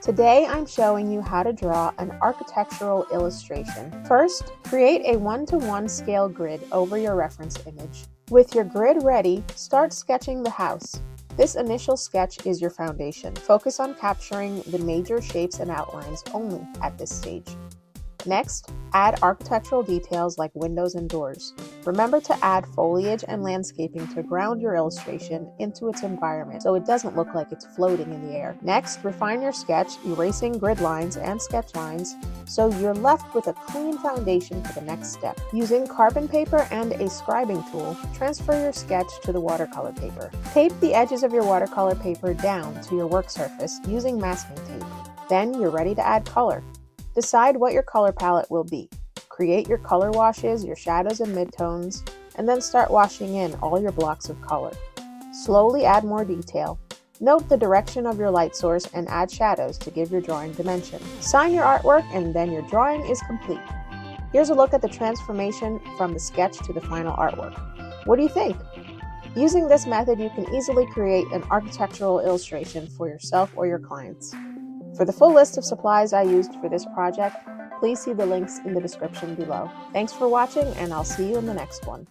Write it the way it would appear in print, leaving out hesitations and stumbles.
Today I'm showing you how to draw an architectural illustration. First, create a 1:1 scale grid over your reference image. With your grid ready, start sketching the house. This initial sketch is your foundation. Focus on capturing the major shapes and outlines only at this stage. Next, add architectural details like windows and doors. Remember to add foliage and landscaping to ground your illustration into its environment so it doesn't look like it's floating in the air. Next, refine your sketch, erasing grid lines and sketch lines so you're left with a clean foundation for the next step. Using carbon paper and a scribing tool, transfer your sketch to the watercolor paper. Tape the edges of your watercolor paper down to your work surface using masking tape. Then you're ready to add color. Decide what your color palette will be. Create your color washes, your shadows and midtones, and then start washing in all your blocks of color. Slowly add more detail. Note the direction of your light source and add shadows to give your drawing dimension. Sign your artwork and then your drawing is complete. Here's a look at the transformation from the sketch to the final artwork. What do you think? Using this method, you can easily create an architectural illustration for yourself or your clients. For the full list of supplies I used for this project, please see the links in the description below. Thanks for watching, and I'll see you in the next one.